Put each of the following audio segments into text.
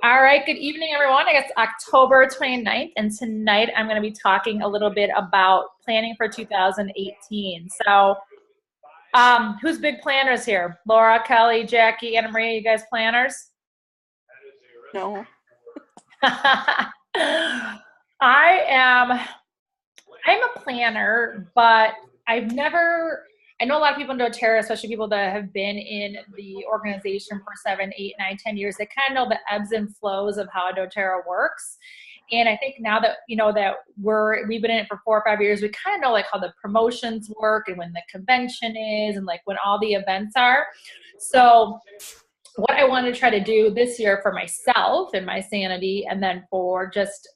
All right, good evening, everyone. I guess October 29th, and tonight I'm going to be talking a little bit about planning for 2018. So, who's big planners here? Laura, Kelly, Jackie, Anna Maria, you guys planners? No. I'm a planner, but I know a lot of people in doTERRA, especially people that have been in the organization for 7, 8, 9, 10 years, they kind of know the ebbs and flows of how doTERRA works. And I think now that, that we've been in it for 4 or 5 years, we kind of know like how the promotions work and when the convention is and like when all the events are. So what I want to try to do this year for myself and my sanity, and then for just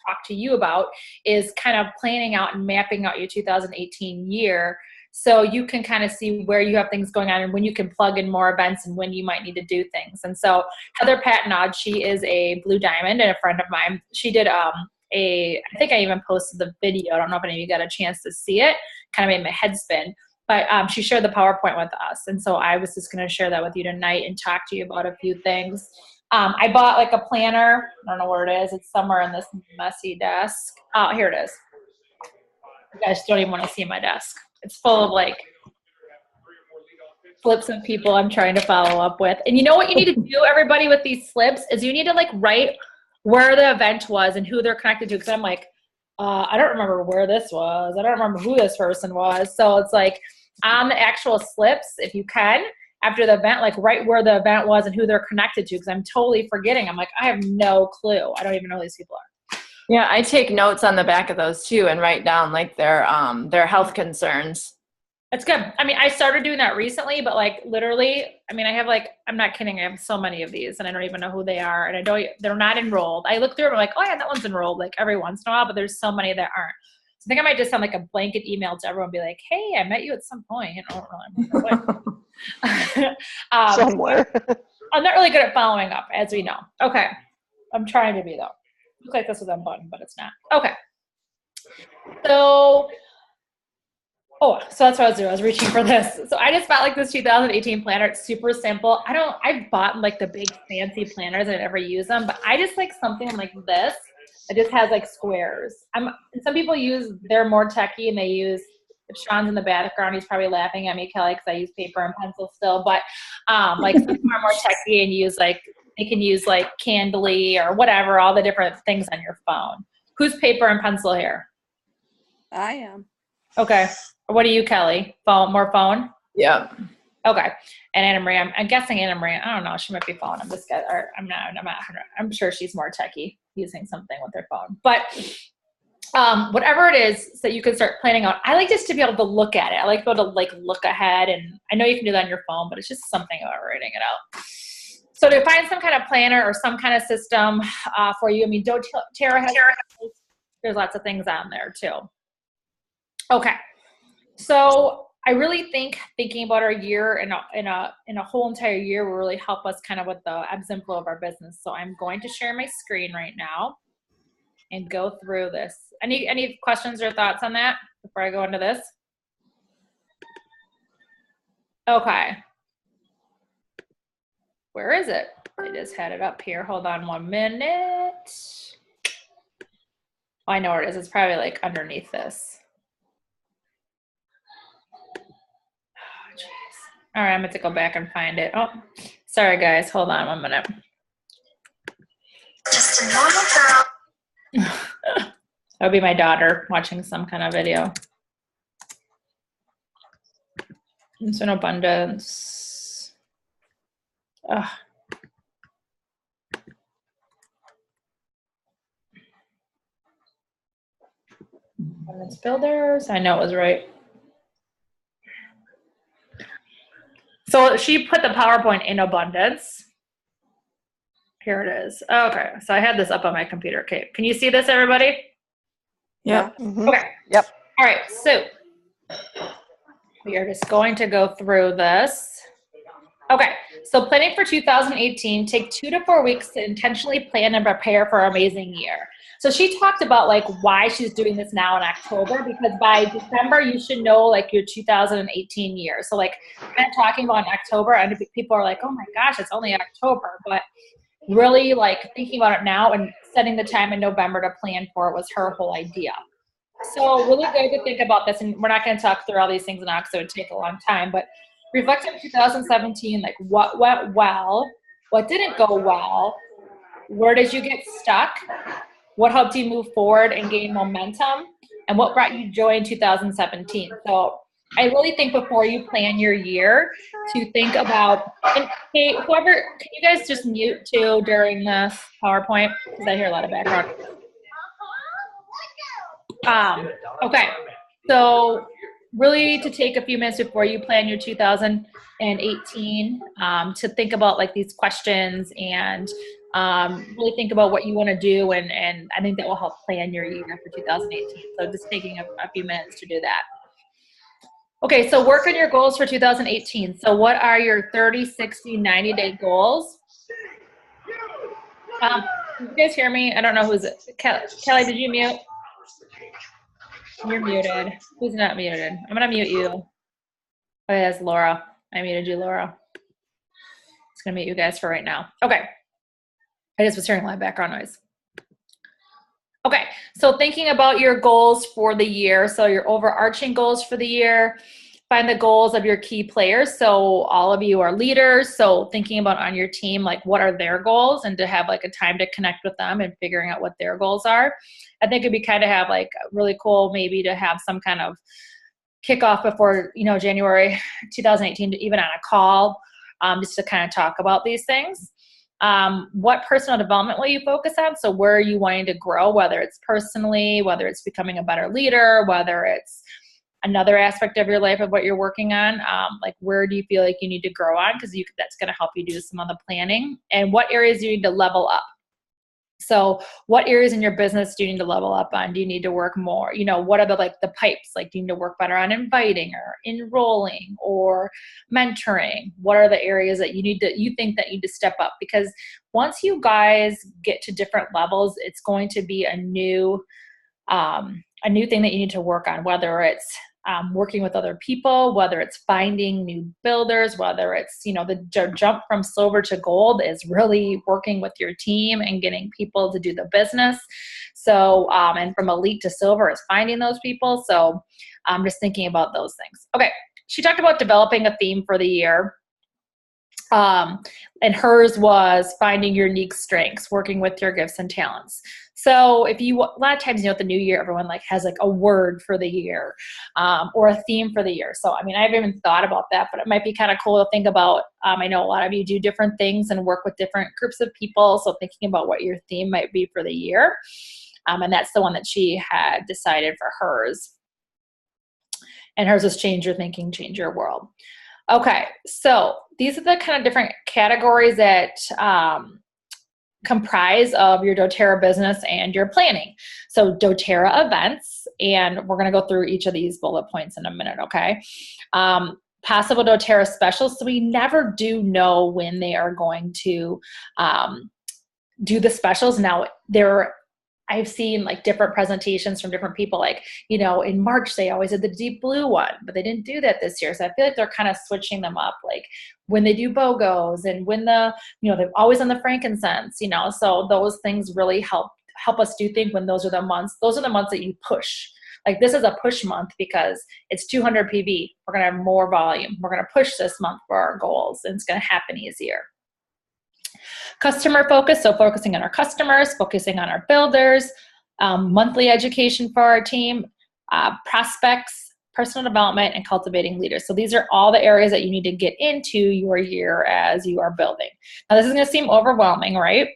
talk to you about, is kind of planning out and mapping out your 2018 year so you can kind of see where you have things going on and when you can plug in more events and when you might need to do things. And so Heather Patnod, she is a Blue Diamond and a friend of mine. She did I think I even posted the video. I don't know if any of you got a chance to see it. Kind of made my head spin. But she shared the PowerPoint with us. And so I was just going to share that with you tonight and talk to you about a few things. I bought like a planner. I don't know where it is. It's somewhere in this messy desk. Oh, here it is. You guys don't even want to see my desk. It's full of like slips of people I'm trying to follow up with. And you know what you need to do, everybody, with these slips is you need to like write where the event was and who they're connected to. Because I'm like, I don't remember where this was. I don't remember who this person was. So it's like on the actual slips, if you can, after the event, like write where the event was and who they're connected to. Because I'm totally forgetting. I'm like, I have no clue. I don't even know who these people are. Yeah, I take notes on the back of those too and write down like their health concerns. It's good. I mean, I started doing that recently, but like literally, I mean, I have like, I'm not kidding. I have so many of these and I don't even know who they are. And I know they're not enrolled. I look through them, I'm like, oh yeah, that one's enrolled like every once in a while, but there's so many that aren't. So I think I might just send like a blanket email to everyone, be like, hey, I met you at some point. I don't really remember when. Somewhere. I'm not really good at following up, as we know. Okay. I'm trying to be though. Looks like this was unbuttoned, but it's not. Okay. So that's what I was doing. I was reaching for this. So I just bought like this 2018 planner. It's super simple. I've bought like the big fancy planners. I never use them, but I just like something like this. It just has like squares. Some people they're more techie and they use, if Sean's in the background, he's probably laughing at me, Kelly, because I use paper and pencil still. But like some people are more techie and they can use like Candly or whatever, all the different things on your phone. Who's paper and pencil here? I am. Okay. What are you, Kelly? More phone? Yeah. Okay. And Anna Maria, I'm guessing Anna Maria, I don't know, she might be phone. I'm sure she's more techie using something with her phone. But whatever it is that you can start planning out. I like just to be able to look at it. I like to be able to like look ahead, and I know you can do that on your phone, but it's just something about writing it out. So to find some kind of planner or some kind of system for you, I mean, doTERRA has, there's lots of things on there too. Okay. So I really think thinking about our year in a whole entire year will really help us kind of with the ebbs and flow of our business. So I'm going to share my screen right now and go through this. Any questions or thoughts on that before I go into this? Okay. Where is it? I just had it up here. Hold on 1 minute. Oh, I know where it is. It's probably like underneath this. Oh, jeez. All right, I'm going to go back and find it. Oh, sorry, guys. Hold on 1 minute. Just a normal girl. That would be my daughter watching some kind of video. It's an abundance. Ugh. Abundance builders. I know it was right. So she put the PowerPoint in abundance. Here it is. Okay, so I had this up on my computer. Okay, can you see this, everybody? Yep. Mm-hmm. Okay. Yep. All right, so we are just going to go through this. Okay, so planning for 2018, take 2 to 4 weeks to intentionally plan and prepare for an amazing year. So she talked about like why she's doing this now in October, because by December you should know like your 2018 year. So like kind of talking about in October, and people are like, oh my gosh, it's only October, but really like thinking about it now and setting the time in November to plan for it was her whole idea. So really good to think about this, and we're not going to talk through all these things now because it would take a long time, but reflect on 2017, like what went well, what didn't go well, where did you get stuck, what helped you move forward and gain momentum, and what brought you joy in 2017. So I really think before you plan your year to think about, and hey, whoever, can you guys just mute too during this PowerPoint? Because I hear a lot of background. Okay, so really to take a few minutes before you plan your 2018 to think about like these questions and really think about what you want to do, and I think that will help plan your year for 2018. So just taking a few minutes to do that. Okay, so work on your goals for 2018. So what are your 30, 60, 90-day goals? Can you guys hear me? I don't know who's it. Kelly, did you mute? You're muted. Who's not muted? I'm going to mute you. Oh, yeah, it's Laura. I muted you, Laura. It's going to mute you guys for right now. Okay. I just was hearing a lot of background noise. Okay, so thinking about your goals for the year, so your overarching goals for the year, find the goals of your key players. So all of you are leaders, so thinking about on your team, like what are their goals, and to have like a time to connect with them and figuring out what their goals are. I think it'd be kind of have like really cool maybe to have some kind of kickoff before, January 2018, even on a call, just to kind of talk about these things. What personal development will you focus on? So where are you wanting to grow, whether it's personally, whether it's becoming a better leader, whether it's another aspect of your life of what you're working on, like where do you feel like you need to grow on? Because that's going to help you do some of the planning. And what areas do you need to level up? So what areas in your business do you need to level up on? Do you need to work more? What are the pipes? Like, do you need to work better on inviting or enrolling or mentoring? What are the areas that you think that you need to step up? Because once you guys get to different levels, it's going to be a new thing that you need to work on, whether it's working with other people, whether it's finding new builders, whether it's, the jump from silver to gold is really working with your team and getting people to do the business. So, and from elite to silver is finding those people. So I'm just thinking about those things. Okay. She talked about developing a theme for the year. And hers was finding your unique strengths, working with your gifts and talents. So a lot of times, at the new year, everyone has a word for the year, or a theme for the year. So, I haven't even thought about that, but it might be kind of cool to think about. I know a lot of you do different things and work with different groups of people. So thinking about what your theme might be for the year. And that's the one that she had decided for hers. And hers is change your thinking, change your world. Okay, so these are the kind of different categories that comprise of your doTERRA business and your planning. So doTERRA events, and we're going to go through each of these bullet points in a minute, okay? Possible doTERRA specials, so we never do know when they are going to do the specials. Now, I've seen different presentations from different people, in March, they always did the deep blue one, but they didn't do that this year. So I feel like they're kind of switching them up, when they do BOGOs and when they're always on the frankincense, so those things really help us do think when those are the months that you push. This is a push month because it's 200 PV. We're going to have more volume. We're going to push this month for our goals, and it's going to happen easier. Customer focus, so focusing on our customers, focusing on our builders, monthly education for our team, prospects, personal development, and cultivating leaders. So these are all the areas that you need to get into your year as you are building. Now, this is going to seem overwhelming, right?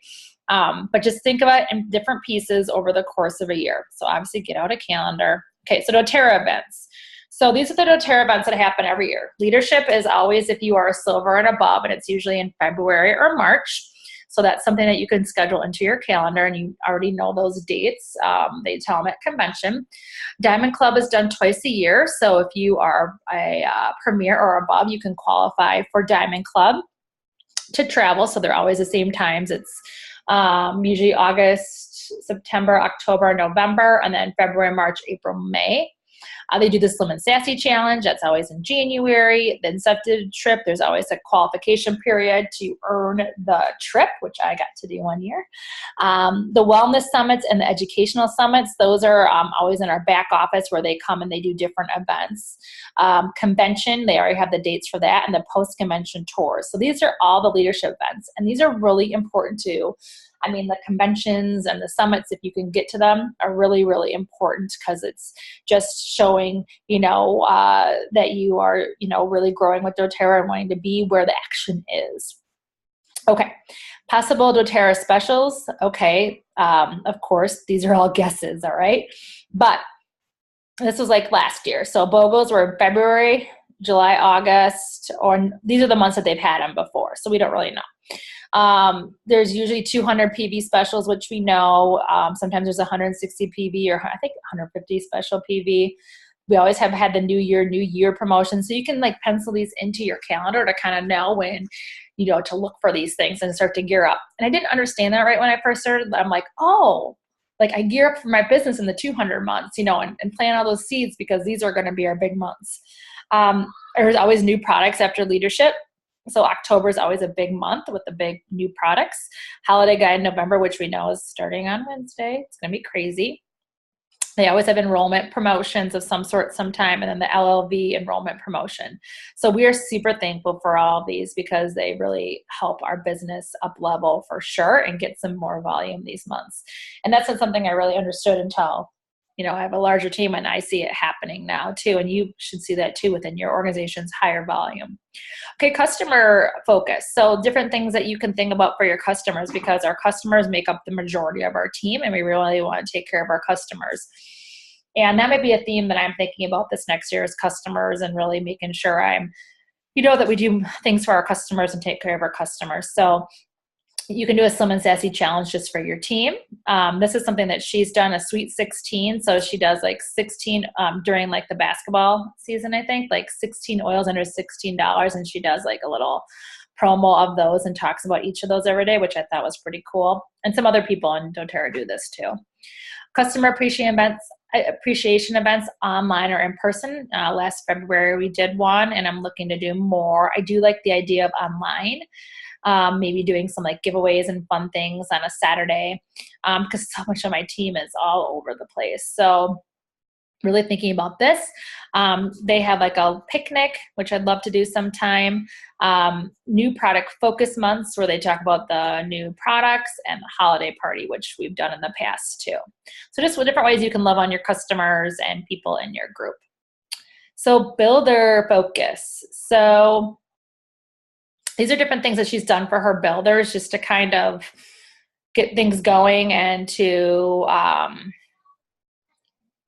But just think about it in different pieces over the course of a year. So obviously get out a calendar. Okay, so doTERRA events. So these are the doTERRA events that happen every year. Leadership is always if you are a silver and above, and it's usually in February or March. So that's something that you can schedule into your calendar, and you already know those dates. They tell them at convention. Diamond Club is done twice a year. So if you are a premier or above, you can qualify for Diamond Club to travel. So they're always the same times. It's usually August, September, October, November, and then February, March, April, May. They do the Slim and Sassy Challenge. That's always in January. The incentive trip, there's always a qualification period to earn the trip, which I got to do one year. The wellness summits and the educational summits, those are always in our back office where they come and they do different events. Convention, they already have the dates for that, and the post-convention tours. So these are all the leadership events, and these are really important too. I mean, the conventions and the summits, if you can get to them, are really, really important because it's just showing, that you are, really growing with doTERRA and wanting to be where the action is. Okay, possible doTERRA specials. Okay, of course, these are all guesses, all right? But this was like last year. So BOGOs were February, July, August, or these are the months that they've had them before. So we don't really know. There's usually 200 PV specials, which we know. Sometimes there's 160 PV or I think 150 special PV. We always have had the New Year promotion. So you can like pencil these into your calendar to kind of know when, to look for these things and start to gear up. And I didn't understand that right when I first started. I'm like, oh, like I gear up for my business in the 200 months, and plant all those seeds because these are going to be our big months. There's always new products after leadership. So October is always a big month with the big new products. Holiday Guide in November, which we know is starting on Wednesday. It's going to be crazy. They always have enrollment promotions of some sort sometime, and then the LLV enrollment promotion. So we are super thankful for all of these because they really help our business up level for sure and get some more volume these months. And that's not something I really understood until, I have a larger team and I see it happening now too. And you should see that too within your organization's higher volume. Okay, customer focus. So different things that you can think about for your customers because our customers make up the majority of our team and we really want to take care of our customers. And that might be a theme that I'm thinking about this next year is customers and really making sure that we do things for our customers and take care of our customers. So you can do a Slim and Sassy challenge just for your team. This is something that she's done, a Sweet 16. So she does like 16 during like the basketball season, I think, like 16 oils under $16. And she does like a little promo of those and talks about each of those every day, which I thought was pretty cool. And some other people in doTERRA do this too. Customer appreciation events online or in person. Last February we did one and I'm looking to do more. I do like the idea of online. Maybe doing some like giveaways and fun things on a Saturday because so much of my team is all over the place. So really thinking about this. They have like a picnic, which I'd love to do sometime. New product focus months where they talk about the new products and the holiday party, which we've done in the past too. So just different ways you can love on your customers and people in your group. So builder focus. So these are different things that she's done for her builders just to kind of get things going and to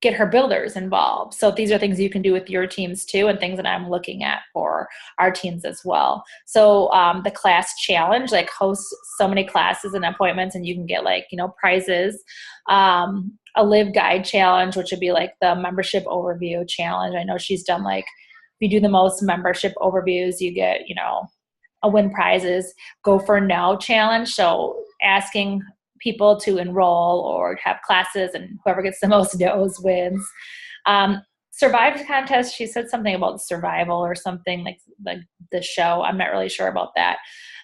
get her builders involved. So these are things you can do with your teams too and things that I'm looking at for our teams as well. So the class challenge, like host so many classes and appointments and you can get like, prizes. A live guide challenge, which would be like the membership overview challenge. I know she's done like, if you do the most membership overviews, you get, a win prizes. Go for no challenge. So asking people to enroll or have classes and whoever gets the most no's wins. Survive contest, she said something about survival or something like the show. I'm not really sure about that.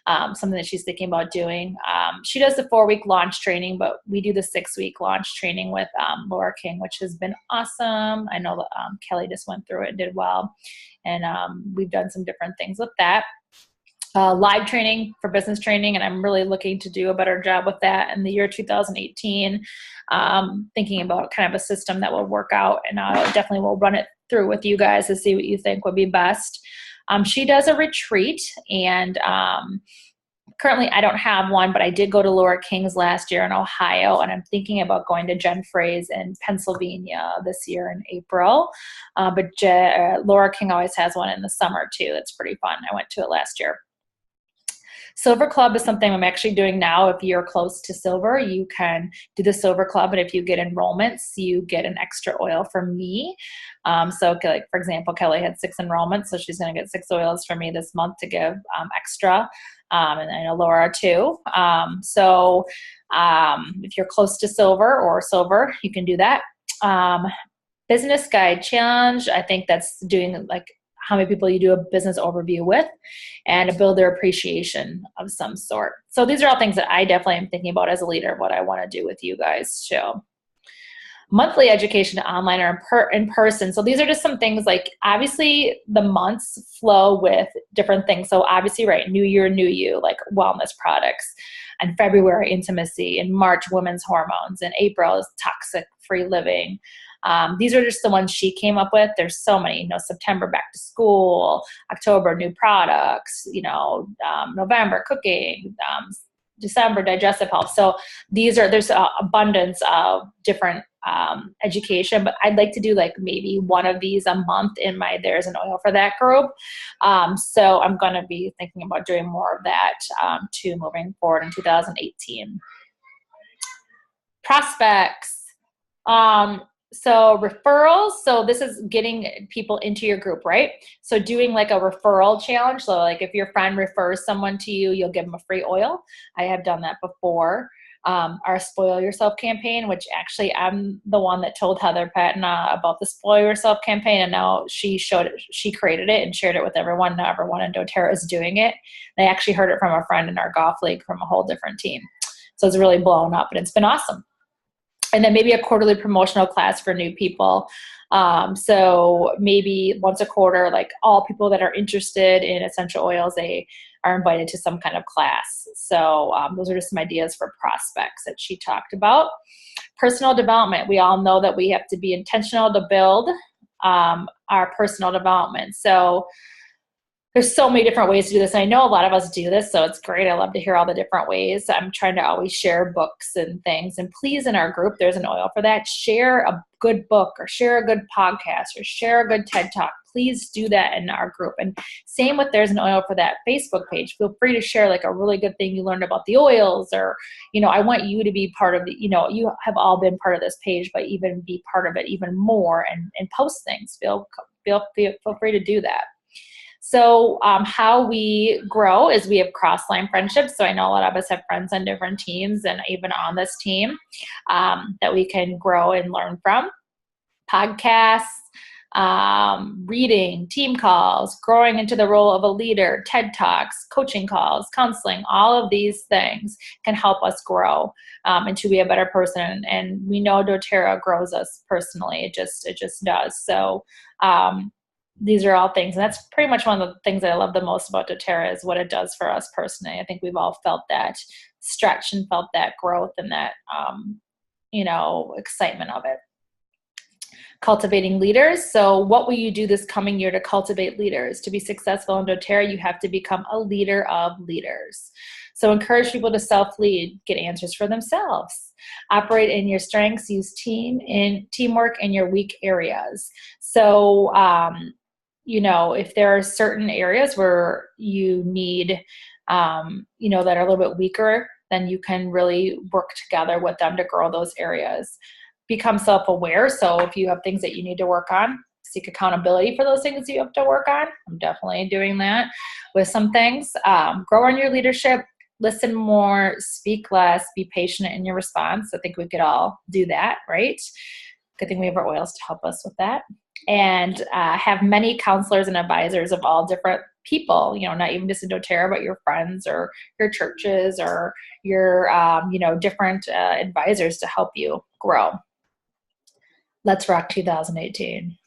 Something that she's thinking about doing. She does the 4-week launch training, but we do the 6-week launch training with Laura King, which has been awesome. I know that Kelly just went through it and did well. And we've done some different things with that. Live training for business training, and I'm really looking to do a better job with that in the year 2018. Thinking about kind of a system that will work out, and I definitely will run it through with you guys to see what you think would be best. She does a retreat, and currently I don't have one, but I did go to Laura King's last year in Ohio, and I'm thinking about going to Jen Frey's in Pennsylvania this year in April. But Laura King always has one in the summer too. That's pretty fun. I went to it last year. Silver Club is something I'm actually doing now. If you're close to silver, you can do the Silver Club, and if you get enrollments, you get an extra oil from me. So like, for example, Kelly had 6 enrollments, so she's going to get 6 oils from me this month to give extra. And I know Laura too. If you're close to silver or silver, you can do that. business guide challenge. I think that's doing like how many people you do a business overview with, and a builder appreciation of some sort. So these are all things that I definitely am thinking about as a leader, what I want to do with you guys too. Monthly education online or in person. So these are just some things like, obviously the months flow with different things. So obviously, right, New Year, New You, like wellness products. And February, intimacy. In March, women's hormones. In April is toxic free living. These are just the ones she came up with. There's so many, September, back to school, October, new products, November, cooking, December, digestive health. So there's an abundance of different education, but I'd like to do like maybe one of these a month in my There's an Oil for That group. So I'm going to be thinking about doing more of that too, moving forward in 2018. Prospects. So referrals. So this is getting people into your group, right? So doing like a referral challenge. So like if your friend refers someone to you, you'll give them a free oil. I have done that before. Our Spoil Yourself campaign, which actually I'm the one that told Heather Patna about the Spoil Yourself campaign, and now she created it and shared it with everyone. Now everyone in doTERRA is doing it. They actually heard it from a friend in our golf league from a whole different team. So it's really blown up, and it's been awesome. And then maybe a quarterly promotional class for new people. So maybe once a quarter, like all people that are interested in essential oils, they are invited to some kind of class. So those are just some ideas for prospects that she talked about. Personal development. We all know that we have to be intentional to build our personal development. So there's so many different ways to do this. I know a lot of us do this, so it's great. I love to hear all the different ways. I'm trying to always share books and things. And please, in our group, There's an Oil for That, share a good book or share a good podcast or share a good TED Talk. Please do that in our group. And same with There's an Oil for That Facebook page. Feel free to share like a really good thing you learned about the oils, or, I want you to be part of the, you have all been part of this page, but even be part of it even more and post things. Feel free to do that. So how we grow is we have cross-line friendships. So I know a lot of us have friends on different teams and even on this team that we can grow and learn from. Podcasts, reading, team calls, growing into the role of a leader, TED Talks, coaching calls, counseling, all of these things can help us grow into be a better person. And we know doTERRA grows us personally. It just does. So these are all things, and that's pretty much one of the things that I love the most about doTERRA is what it does for us personally. I think we've all felt that stretch and felt that growth and that, excitement of it. Cultivating leaders. So what will you do this coming year to cultivate leaders? To be successful in doTERRA, you have to become a leader of leaders. So encourage people to self-lead, get answers for themselves. Operate in your strengths, use teamwork in your weak areas. So, if there are certain areas where you need, that are a little bit weaker, then you can really work together with them to grow those areas. Become self-aware. So if you have things that you need to work on, seek accountability for those things you have to work on. I'm definitely doing that with some things. Grow in your leadership, listen more, speak less, be patient in your response. I think we could all do that, right? Good thing we have our oils to help us with that. And have many counselors and advisors of all different people, not even just in doTERRA, but your friends or your churches or your, different advisors to help you grow. Let's rock 2018.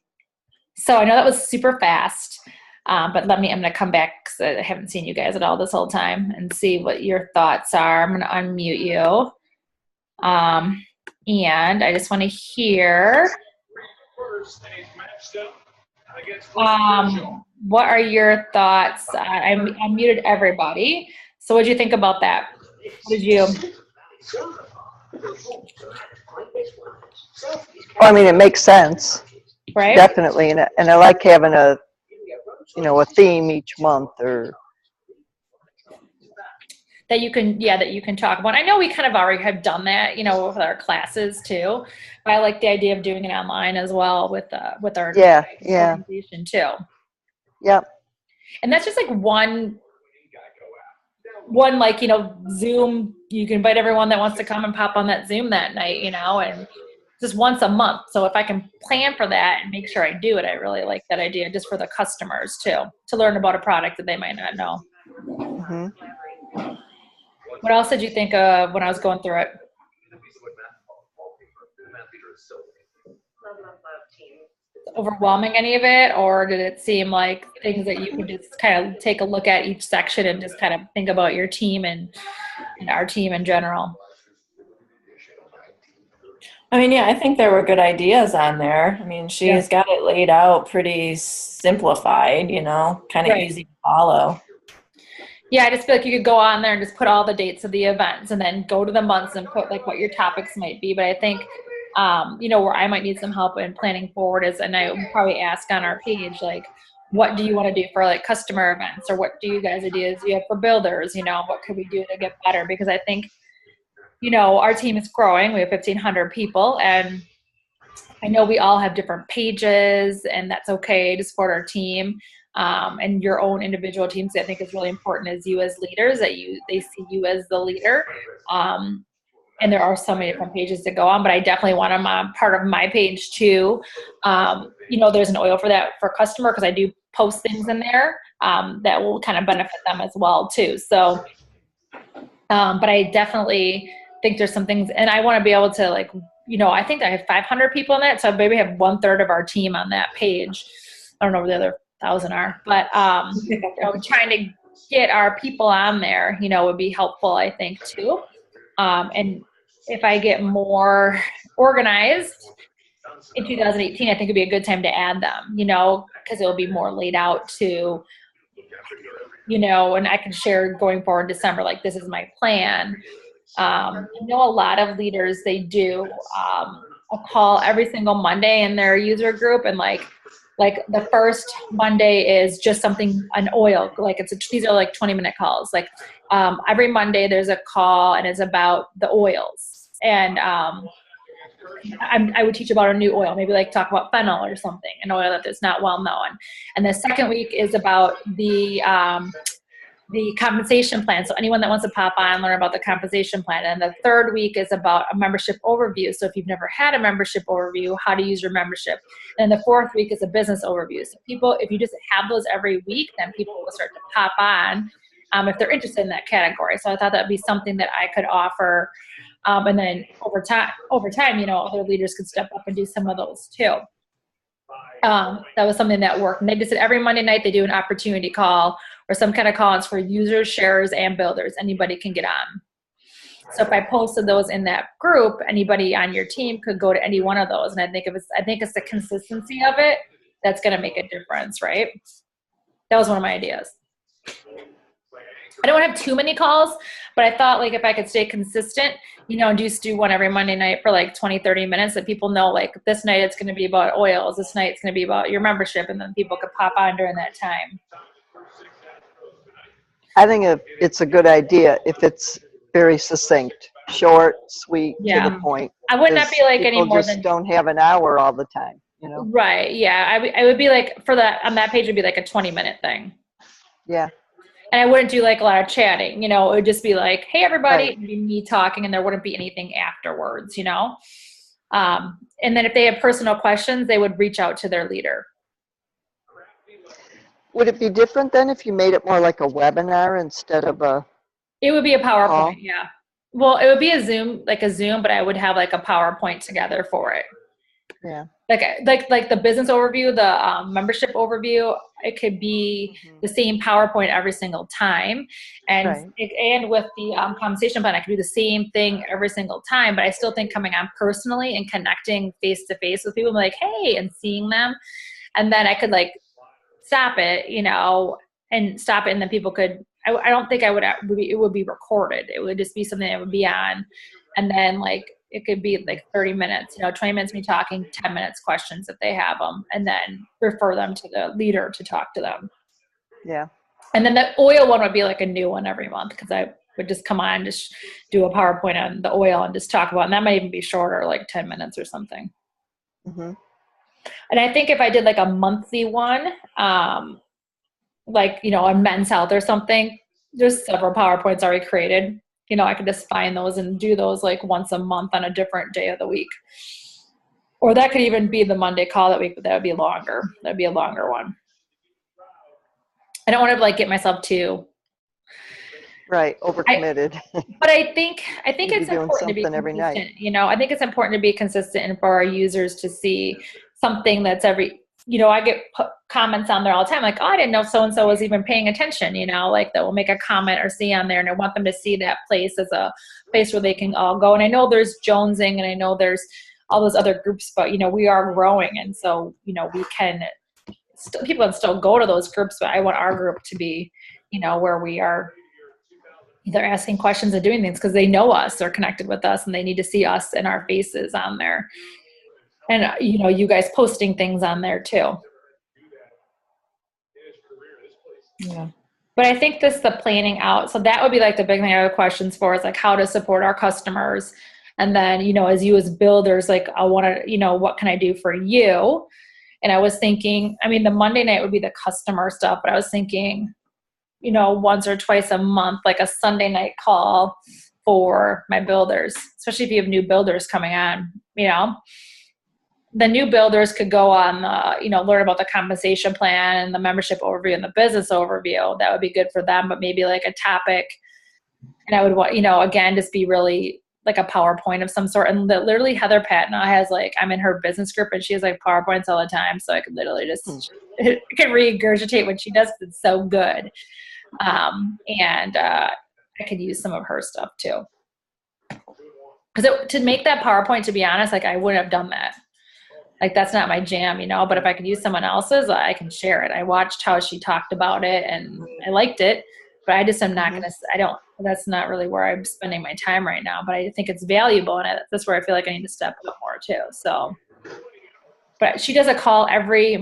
So I know that was super fast, but I'm going to come back because I haven't seen you guys at all this whole time and see what your thoughts are. I'm going to unmute you. And I just want to hear, what are your thoughts? I muted everybody. So what did you think about that? Did you? Well, I mean, it makes sense, Right? definitely, and I like having a theme each month or that you can talk about. I know we kind of already have done that, with our classes too. But I like the idea of doing it online as well with our organization too. Yep. And that's just like one Zoom. You can invite everyone that wants to come and pop on that Zoom that night, and just once a month. So if I can plan for that and make sure I do it, I really like that idea just for the customers too, to learn about a product that they might not know. Mhm. What else did you think of when I was going through it? Overwhelming any of it, or did it seem like things that you could just kind of take a look at each section and just kind of think about your team and our team in general? I mean, yeah, I think there were good ideas on there. I mean, she's got it laid out pretty simplified, kind of Right. easy to follow. Yeah, I just feel like you could go on there and just put all the dates of the events and then go to the months and put like what your topics might be. But I think, where I might need some help in planning forward is, and I would probably ask on our page, like, what do you want to do for like customer events, or what do you guys ideas you have for builders? What could we do to get better? Because I think, our team is growing. We have 1,500 people, and I know we all have different pages, and that's okay to support our team. And your own individual teams, I think is really important as you as leaders, that they see you as the leader. And there are so many different pages to go on, but I definitely want them on part of my page too. There's an oil for customer, because I do post things in there that will kind of benefit them as well too. So, but I definitely think there's some things, and I want to be able to I think I have 500 people in that, so maybe have 1/3 of our team on that page. I don't know where the other 1,000 are, but trying to get our people on there, would be helpful, I think, too. And if I get more organized in 2018, I think it'd be a good time to add them, because it'll be more laid out to, and I can share going forward in December, like, this is my plan. I know a lot of leaders, they do a call every single Monday in their user group, and like the first Monday is just an oil, like these are like 20-minute calls. Like every Monday there's a call, and it's about the oils. And I would teach about a new oil, maybe like talk about phenol or something, an oil that is not well known. And the second week is about the compensation plan. So anyone that wants to pop on and learn about the compensation plan. And the third week is about a membership overview. So if you've never had a membership overview, how to use your membership. And the fourth week is a business overview. So people, if you just have those every week, then people will start to pop on if they're interested in that category. So I thought that'd be something that I could offer. And then over time, other leaders could step up and do some of those too. That was something that worked. And they just said every Monday night they do an opportunity call or some kind of call-ins for users, sharers, and builders. Anybody can get on. So if I posted those in that group, anybody on your team could go to any one of those. And I think it's the consistency of it that's going to make a difference, right? That was one of my ideas. I don't have too many calls, but I thought like if I could stay consistent, and just do one every Monday night for like 20, 30 minutes, that people know like this night it's going to be about oils, this night it's going to be about your membership, and then people could pop on during that time. I think it's a good idea if it's very succinct, short, sweet, to the point. I would not be like any more just than don't have an hour all the time, Right. Yeah. I would be like on that page would be like a 20-minute thing. Yeah. And I wouldn't do like a lot of chatting, it would just be like, hey, everybody, Right. It'd be me talking, and there wouldn't be anything afterwards, And then if they have personal questions, they would reach out to their leader. Would it be different then if you made it more like a webinar instead of a? It would be a PowerPoint. Call? Yeah. Well, it would be a Zoom, but I would have like a PowerPoint together for it. Yeah. Like the business overview, the membership overview, it could be the same PowerPoint every single time. And Right. and with the compensation plan, I could do the same thing every single time, but I still think coming on personally and connecting face to face with people, like, hey, and seeing them. And then I could like stop it, and then people could, I don't think it would be recorded. It would just be something that would be on. And then like, it could be like 30 minutes, 20 minutes me talking, 10 minutes questions if they have them, and then refer them to the leader to talk to them. Yeah. And then the oil one would be like a new one every month, because I would just come on, just do a PowerPoint on the oil and just talk about it. And that might even be shorter, like 10 minutes or something. Mm-hmm. And I think if I did like a monthly one, like, on Men's Health or something, there's several PowerPoints already created. I could just find those and do those like once a month on a different day of the week. Or that could even be the Monday call that week, but that would be longer. That'd be a longer one. I don't want to like get myself too. Right, overcommitted. But I think You'd be it's doing important to be something every night. consistent. You know, I think it's important to be consistent and for our users to see something that's every, you know, I get comments on there all the time, like, oh, I didn't know so-and-so was even paying attention, you know, like that will make a comment or see on there, and I want them to see that place as a place where they can all go. And I know there's Jonesing and I know there's all those other groups, but, you know, we are growing. And so, you know, we can people can still go to those groups, but I want our group to be, you know, where we are either asking questions or doing things because they know us, they're connected with us, and they need to see us and our faces on there. And, you know, you guys posting things on there too. Yeah. But I think this, the planning out, so that would be like the big thing I have questions for is like how to support our customers. And then, you know, as you as builders, like I want to, you know, what can I do for you? And I was thinking, I mean, the Monday night would be the customer stuff, but I was thinking, you know, once or twice a month, like a Sunday night call for my builders, especially if you have new builders coming on, you know. The new builders could go on, you know, learn about the compensation plan and the membership overview and the business overview. That would be good for them, but maybe like a topic. And I would want, you know, again, just be really like a PowerPoint of some sort. And literally Heather Patna has like, I'm in her business group and she has like PowerPoints all the time. So I could literally just, can regurgitate what she does. It's so good. And I could use some of her stuff too. Because to make that PowerPoint, to be honest, like I wouldn't have done that. Like that's not my jam, you know, but if I could use someone else's, I can share it. I watched how she talked about it and I liked it, but I just am not going to, that's not really where I'm spending my time right now, but I think it's valuable. And that's where I feel like I need to step up more too. So, but she does a call every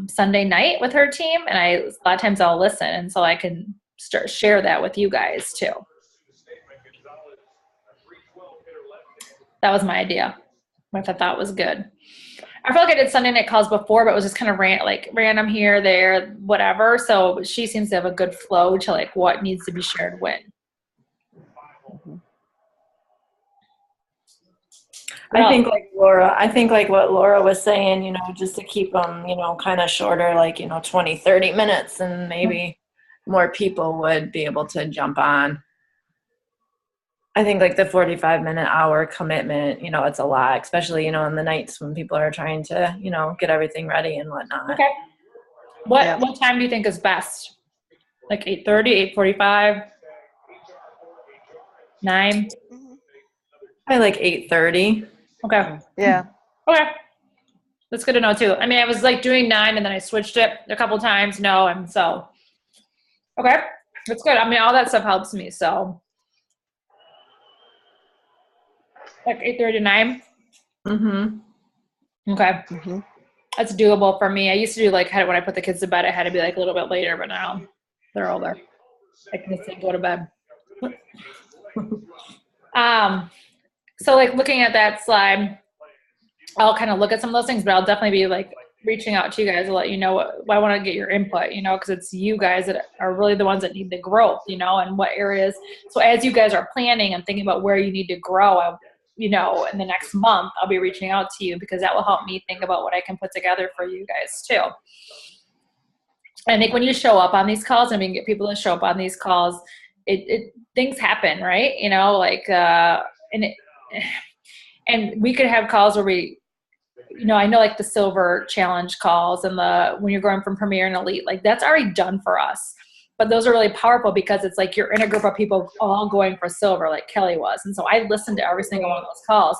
Sunday night with her team. And a lot of times I'll listen. And so I can share that with you guys too. That was my idea, which I thought was good. I feel like I did Sunday night calls before, but it was just kind of random here, there, whatever. So she seems to have a good flow to like what needs to be shared when. I think like what Laura was saying, you know, just to keep them, you know, kind of shorter, like, you know, 20, 30 minutes, and maybe more people would be able to jump on. I think like the 45-minute hour commitment, you know, it's a lot, especially, you know, in the nights when people are trying to, you know, get everything ready and whatnot. Okay. What time do you think is best? Like 8:30, 8:45, 9? Probably like 8:30. Okay. Yeah. Okay. That's good to know too. I mean, I was like doing 9 and then I switched it a couple times. No, and so, okay. That's good. I mean, all that stuff helps me. So like 8:30 to 9. Mm-hmm. Okay. That's doable for me. I used to do like when I put the kids to bed, I had to be like a little bit later, but now they're older. I can just go to bed. So like looking at that slide, I'll kind of look at some of those things, but I'll definitely be like reaching out to you guys to let you know what I want to get your input, you know, because it's you guys that are really the ones that need the growth, you know, and what areas. So as you guys are planning and thinking about where you need to grow, you know, in the next month, I'll be reaching out to you because that will help me think about what I can put together for you guys too. I think when you show up on these calls, I mean, get people to show up on these calls, things happen, right? You know, like, and we could have calls where we, you know, I know like the silver challenge calls and when you're going from premier and elite, like that's already done for us. But those are really powerful because it's like you're in a group of people all going for silver, like Kelly was. And so I listened to every single one of those calls.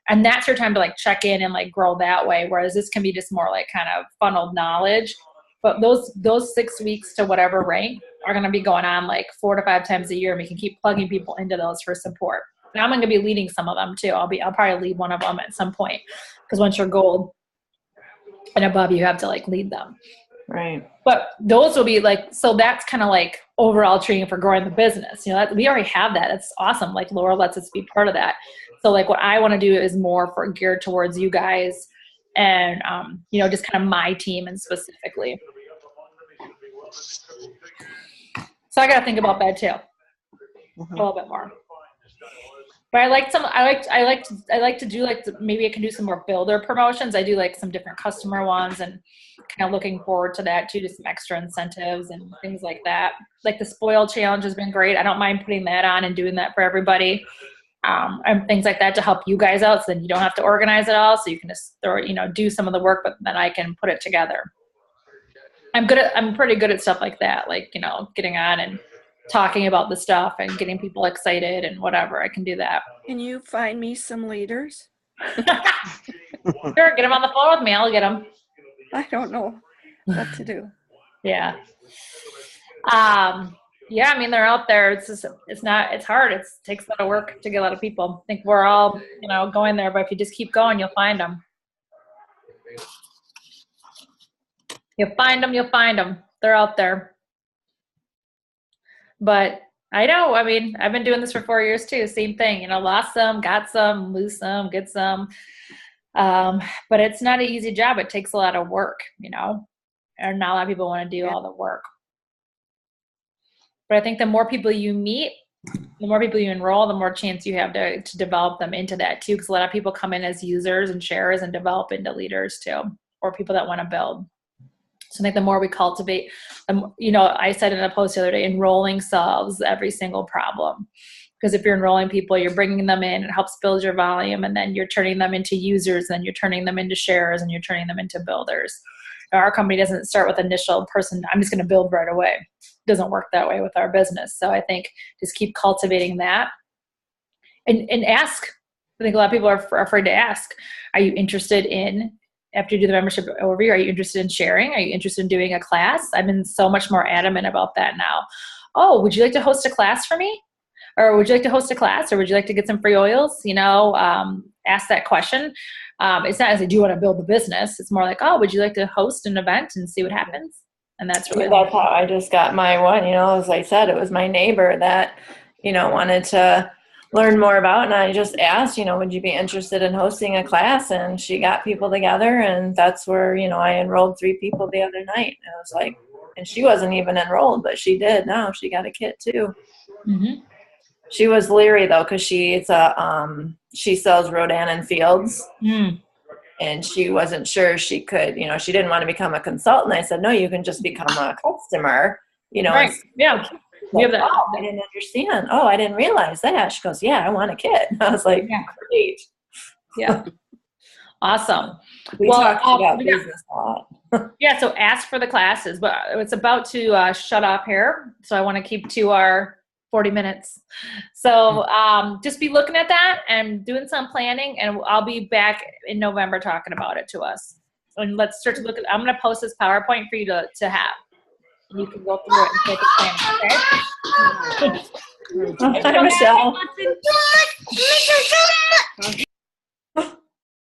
And that's your time to like check in and like grow that way. Whereas this can be just more like kind of funneled knowledge. But those 6 weeks to whatever rank are going to be going on like 4 to 5 times a year. And we can keep plugging people into those for support. And I'm going to be leading some of them too. I'll probably lead one of them at some point. Because once you're gold and above, you have to like lead them. Right. But those will be like, so that's kind of like overall training for growing the business. You know, we already have that. It's awesome. Like Laura lets us be part of that. So like what I want to do is more geared towards you guys and, you know, just kind of my team and specifically. So I got to think about that too. A little bit more. But I like to do maybe I can do some more builder promotions. I do like some different customer ones and kind of looking forward to that too, just some extra incentives and things like that. Like the spoil challenge has been great. I don't mind putting that on and doing that for everybody. And things like that to help you guys out, so then you don't have to organize it all. So you can just do some of the work, but then I can put it together. I'm pretty good at stuff like that, like, getting on and talking about the stuff and getting people excited and whatever. I can do that. Can you find me some leaders? Sure, get them on the phone with me. I'll get them. I don't know what to do. Yeah. Yeah, I mean, they're out there. It's hard. It takes a lot of work to get a lot of people. I think we're all, going there, but if you just keep going, you'll find them. You'll find them. They're out there. But I know, I mean, I've been doing this for 4 years too. Same thing, lost some, got some, lose some, get some. But it's not an easy job. It takes a lot of work, and not a lot of people want to do all the work. But I think the more people you meet, the more people you enroll, the more chance you have to develop them into that too. Because a lot of people come in as users and sharers and develop into leaders too, or people that want to build. So I think the more we cultivate, I said in a post the other day, enrolling solves every single problem. Because if you're enrolling people, you're bringing them in, it helps build your volume, and then you're turning them into users, and you're turning them into sharers, and you're turning them into builders. Our company doesn't start with initial person, I'm just going to build right away. It doesn't work that way with our business. So I think just keep cultivating that and ask. I think a lot of people are afraid to ask. Are you interested in, after you do the membership overview, are you interested in sharing? Are you interested in doing a class? I've been so much more adamant about that now. Oh, would you like to host a class for me? Or would you like to host a class? Or would you like to get some free oils? Ask that question. It's not as I do want to build the business. It's more like, oh, would you like to host an event and see what happens? And that's really that's how I just got my one. As I said, it was my neighbor that, wanted to learn more about, and I just asked, would you be interested in hosting a class? And she got people together, and that's where, I enrolled 3 people the other night. And I was like, and she wasn't even enrolled, but she did. Now she got a kit too. Mm-hmm. She was leery though, because she sells Rodan and Fields, and she wasn't sure she could. She didn't want to become a consultant. I said, no, you can just become a customer. Right? Yeah. Like, oh, I didn't understand. Oh, I didn't realize that. She goes, yeah, I want a kit. I was like, yeah. Great. Yeah. Awesome. We talked about business a lot. Yeah, so ask for the classes, but it's about to shut off here. So I want to keep to our 40 minutes. So just be looking at that and doing some planning, and I'll be back in November talking about it to us. And let's start to look at, I'm going to post this PowerPoint for you to have. And you can go through it and take a plan, okay? Hi, Michelle.